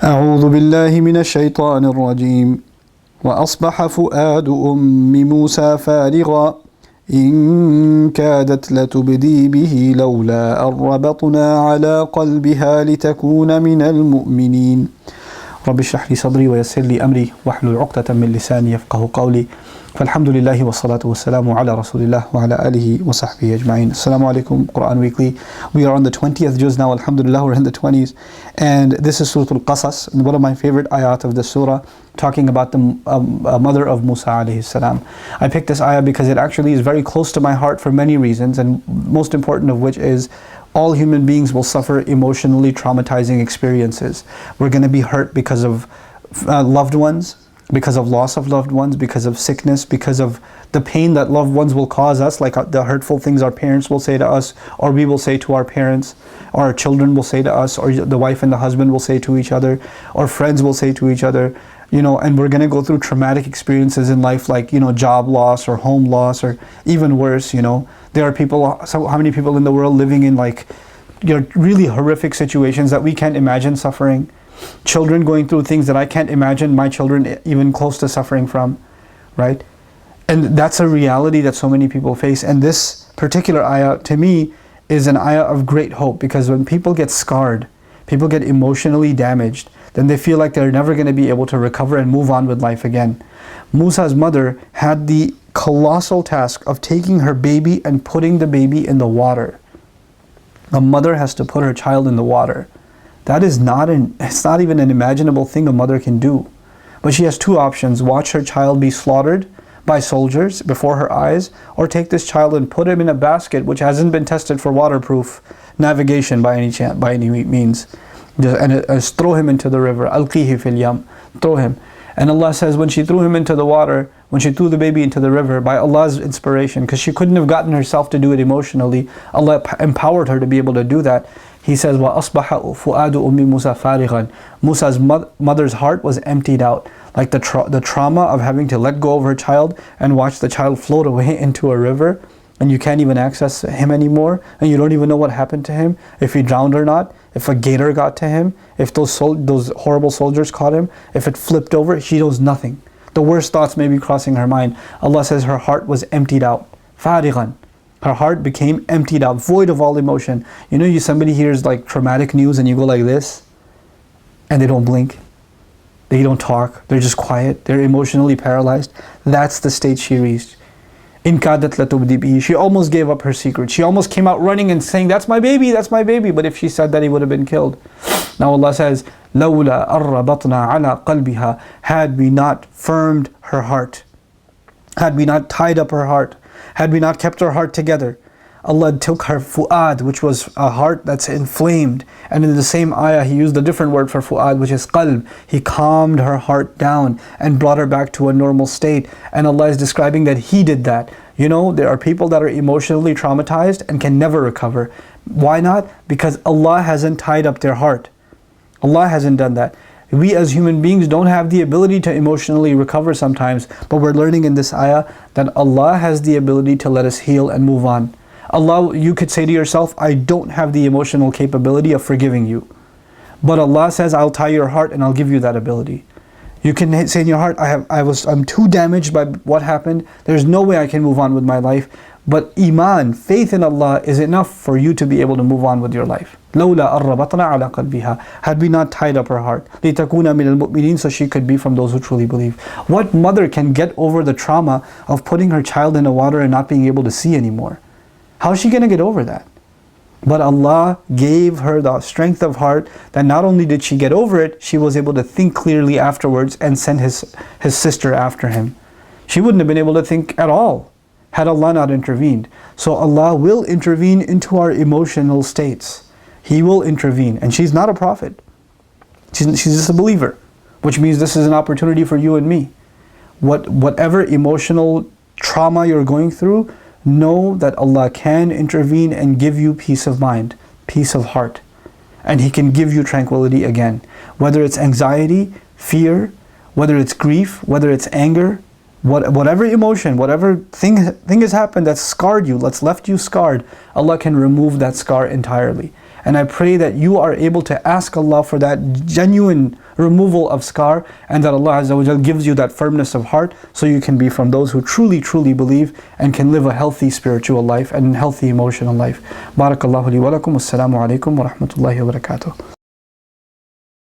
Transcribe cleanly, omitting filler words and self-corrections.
أعوذ بالله من الشيطان الرجيم وأصبح فؤاد أم موسى فارغا إن كادت لتبدي به لولا أن ربطنا على قلبها لتكون من المؤمنين رب اشرح لي صدري ويسر لي أمري واحلل عقدة من لساني يفقه قولي فالحمد لله والصلاة والسلام على رسول الله وعلى آله وصحبه أجمعين. Assalamu alaikum, Quran Weekly. We are on the 20th Juz now, alhamdulillah, we're in the 20s. And this is Surah Al-Qasas, one of my favorite ayat of the surah, talking about the mother of Musa alayhi salam. I picked this ayah because it actually is very close to my heart for many reasons, and most important of which is all human beings will suffer emotionally traumatizing experiences. We're going to be hurt because of loved ones, because of loss of loved ones, because of sickness, because of the pain that loved ones will cause us, like the hurtful things our parents will say to us, or we will say to our parents, or our children will say to us, or the wife and the husband will say to each other, or friends will say to each other, and we're going to go through traumatic experiences in life, like, job loss or home loss, or even worse, there are people, so how many people in the world living in really horrific situations that we can't imagine suffering. Children going through things that I can't imagine my children even close to suffering from, right? And that's a reality that so many people face. And this particular ayah, to me, is an ayah of great hope, because when people get scarred, people get emotionally damaged, then they feel like they're never going to be able to recover and move on with life again. Musa's mother had the colossal task of taking her baby and putting the baby in the water. A mother has to put her child in the water. That is it's not even an imaginable thing a mother can do. But she has two options: watch her child be slaughtered by soldiers before her eyes, or take this child and put him in a basket which hasn't been tested for waterproof navigation by any means, and throw him into the river. Alqihi fil yam, throw him. And Allah says, when she threw him into the water, when she threw the baby into the river, by Allah's inspiration, because she couldn't have gotten herself to do it emotionally, Allah empowered her to be able to do that. He says, وَأَصْبَحَ فُؤَادُ أُمِّ مُوسَى فَارِغًا. Musa's mother's heart was emptied out. Like the trauma of having to let go of her child and watch the child float away into a river, and you can't even access him anymore, and you don't even know what happened to him, if he drowned or not, if a gator got to him, if those horrible soldiers caught him, if it flipped over, she knows nothing. The worst thoughts may be crossing her mind. Allah says her heart was emptied out. فَارِغًا. Her heart became emptied out, void of all emotion. Somebody hears traumatic news and you go like this, and they don't blink, they don't talk, they're just quiet, they're emotionally paralyzed. That's the state she reached. In kadat latubdi bihi. She almost gave up her secret. She almost came out running and saying, that's my baby, that's my baby. But if she said that, he would have been killed. Now Allah says, لَوْلَا أَرَّبَطْنَا عَلَىٰ قَلْبِهَا. Had we not firmed her heart, had we not tied up her heart, had we not kept her heart together, Allah took her fu'ad, which was a heart that's inflamed. And in the same ayah, He used a different word for fu'ad, which is qalb. He calmed her heart down and brought her back to a normal state. And Allah is describing that He did that. There are people that are emotionally traumatized and can never recover. Why not? Because Allah hasn't tied up their heart. Allah hasn't done that. We as human beings don't have the ability to emotionally recover sometimes, but we're learning in this ayah that Allah has the ability to let us heal and move on. Allah, you could say to yourself, I don't have the emotional capability of forgiving you. But Allah says, I'll tie your heart and I'll give you that ability. You can say in your heart, I'm too damaged by what happened. There's no way I can move on with my life. But iman, faith in Allah, is enough for you to be able to move on with your life. لَوْلَا أَرَّبَطْنَا عَلَىٰ قَلْبِهَا. Had we not tied up her heart, لِتَكُونَ مِنَ الْمُؤْمِنِينَ, so she could be from those who truly believe. What mother can get over the trauma of putting her child in the water and not being able to see anymore? How is she going to get over that? But Allah gave her the strength of heart that not only did she get over it, she was able to think clearly afterwards and send his sister after him. She wouldn't have been able to think at all had Allah not intervened. So Allah will intervene into our emotional states. He will intervene. And she's not a prophet. She's just a believer, which means this is an opportunity for you and me. Whatever emotional trauma you're going through, know that Allah can intervene and give you peace of mind, peace of heart. And He can give you tranquility again. Whether it's anxiety, fear, whether it's grief, whether it's anger, whatever emotion, whatever thing has happened that's scarred you, that's left you scarred, Allah can remove that scar entirely. And I pray that you are able to ask Allah for that genuine removal of scar, and that Allah Azza wa Jal gives you that firmness of heart, so you can be from those who truly, truly believe and can live a healthy spiritual life and healthy emotional life. Barakallahu li wa lakum. Assalamu alaikum wa rahmatullahi wa barakatuh.